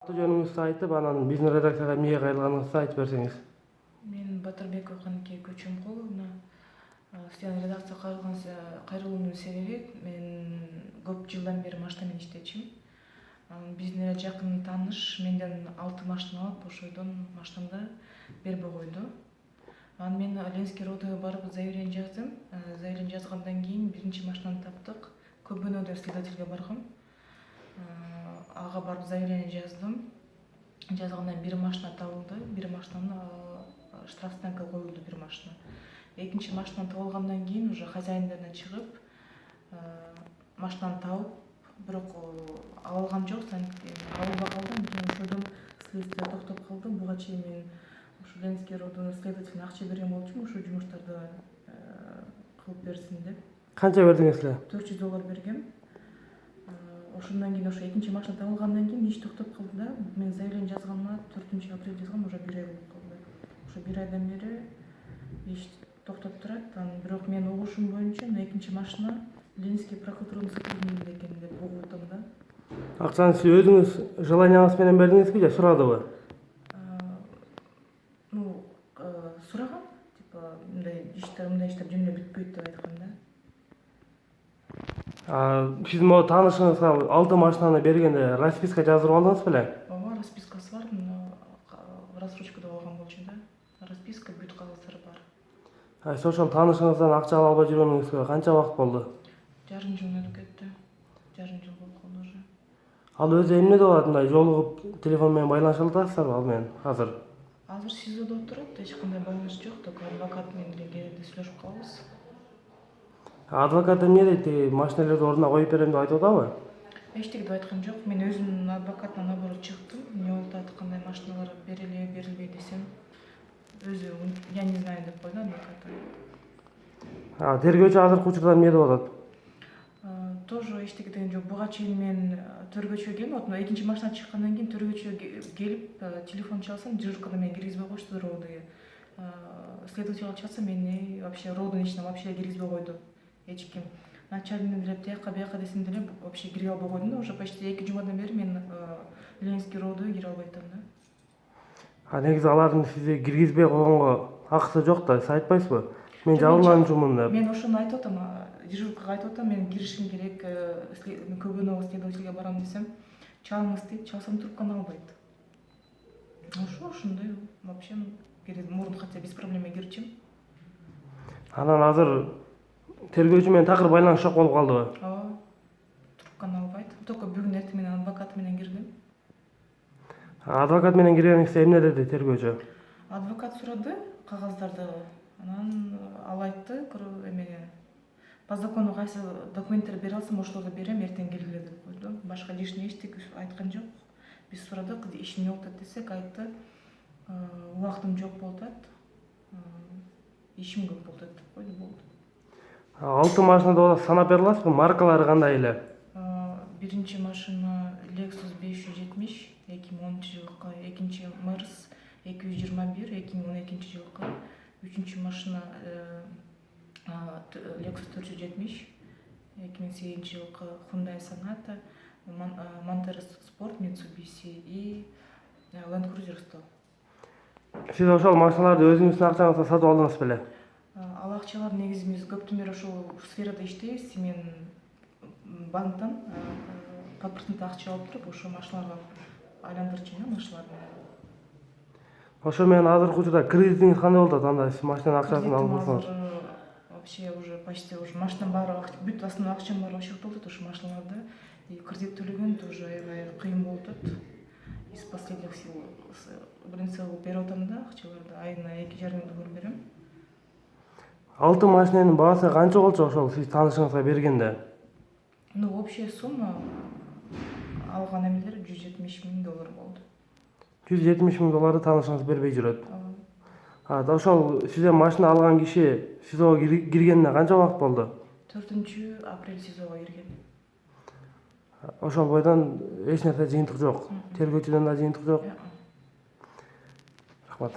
Жөнүңүздү айтып, анан биздин редакцияга эмнеге кайрылганыңызды айтып берсеңиз. Мен Батырбекова Каныкей Көчөмкуловна. Сиздин редакцияга кайрылуумдун себеби мен көп жылдан бери машина менен иштечүмүн. Биздин эле жакын тааныш менден 6 машина алып, ошойдон машинамды бербей койду. Анан мен Ленинский родоге барып заявление жаздым. Заявление жазгандан кийин биринчи машинаны таптык. Көбөнөдө следовательге баргам. Ага барып заявление жаздым. Жазгандан бир машина табылды. Бир машинаны штрафстоянкага коюлду бир машина. Экинчи машинаны таап алгандан кийин уже хозяиндерине чыгып машинаны табып, бирок ала алгам жок, алынбай калдым. Ошодон следствие токтоп калды. Буга чейин мен ушу Ленинский роддон следователине акча берген болчумун, ушу жумуштарды кылып берсин деп. Канча бердиңиз эле? $400 бергем. Ошондон кийин ошо экинчи машина табылгандан кийин иш токтоп калды да. Мен заявление жазганыма 4-апрель жазгам, уже 1 ай болуп калды. Ошо 1 айдан бери иш токтоп турат. Бирок менин угушум боюнча мына экинчи машина Ленинский прокуратуранын сотруднигинде экен деп угуп атам да. Акчаны сиз өзүңүз желанияңыз менен бердиңизби же сурадыбы? Сурагам, мындай иштер жөн эле бүтпөйт деп айткан да. Сиз могу таанышыңызга 6 машинаны бергенде расписка жаздырып алдыңыз беле? Ооба, распискасы бар, рассрочкада койгон болчу да. Расписка, бүт кагаздары бар. Сиз ошол таанышыңыздан акча ала албай жүргөнүңүзгө канча убакыт болду? Жарым жыл өтүп кетти. Жарым жыл болуп калды уже. Ал өзү эмнеде болот? Мындай жолугуп телефон менен байланыша аласыздарбы ал менен азыр? Азыр СИЗОдо отурат, эч кандай байланыш жок, только адвокат менен эле кээде сүйлөшүп калабыз. Адвокат эмне дейт? Машинелерди ордуна коюп берем деп айтып атабы? Эчтеке деп айткан жок. Мен өзүмдүн адвокатына наоборот чыктым. Эмне болуп атат, кандай машиналар берилеби, берилбейби десем, өзү я не знаю деп койду адвокат. Тергөөчү азыркы учурда эмне деп атат? Тоже эчтеке деген жок. Буга чейин мен төргөчүгө келдим. Экинчи машина чыккандан кийин төргөчүгө келип телефон чалсам, дежуркада мени киргизбей коюшту родоге. Следователь чалса, мени вообще роддун ичине вообще киргизбей койду. Эч ким. Начальник деле тияка бияка десем деле вообще кире албай койдум да. Уже почти 2 жумадан бери мен Ленинский роддога кире албай атам да. Негизи алардын сизди киргизбей койгонго акысы жок да, сиз айтпайсызбы? Мен жабырлануучумун деп. Мен ошону айтып атам, дежуркага айтып атам, мен киришим керек, көбүнө следовательге барам десем, чалыңыз дейт, чалсам трубканы албайт. Ошондой вообще мурун хотя без проблем кирчүм. Анан азыр тергөөчү менен такыр байланыш жок болуп калдыбы? Ооба. Трубканы албайт. Только бүгүн эртең менен адвокат менен кирдим. Адвокат менен киргениңизде эмне деди тергөөчү? Адвокат сурады кагаздарды. Анан ал айтты, эмеге по закону кайсы документтер бере алсам, ошолорду берем, эртең келгиле деп койду. Башка лишний эчтеке айткан жок. Биз сурадык, иш эмне болуп атат десек, айтты, убактым жок болуп атат, ишим көп болуп атат деп койду, болду. 6 машина деп атасыз, санап бере аласызбы? Маркалары кандай эле? Биринчи машина Lexus 570 2010-жылкы, экинчи Mercedes 221 2012-жылкы, үчүнчү машина Lexus 470 2008-жылкы, Hyundai Sonata, Montero Sport Mitsubishi и Land Cruiser 100. Сиз ошол машиналарды өзүңүздүн акчаңызга сатып алдыңыз беле? Ал акчалар негизи биз көптөн бери ошол сферада иштейбиз. Мен банктан под процент акча алып туруп, ошол машиналарга айландырчумун машиналарды. Ошо менен азыркы учурда кредитиңиз кандай болуп атат? Анда сиз машинанын акчасын алып алсаңыз. Вообще уже почти машинанын баары, бүт основной акчам баары чыгып ошо машиналарда. И кредит төлөгөн тоже аябай кыйын болуп атат. Из последних сил биринчи берип атам да, акчаларды айына 2,5 берем. 6 машинанын баасы канча болчу ошол сиз таанышыңызга бергенде? Общая сумма алган эмелер $170,000 болду. $170,000 таанышыңыз бербей жүрөт. Ошол сизден машина алган киши СИЗОго киргенине канча убакыт болду? 4-апрель СИЗОго кирген. Ошол бойдон эч нерсе жыйынтык жок. Тергөөчүдөн да жыйынтык жок. Жок. Рахмат.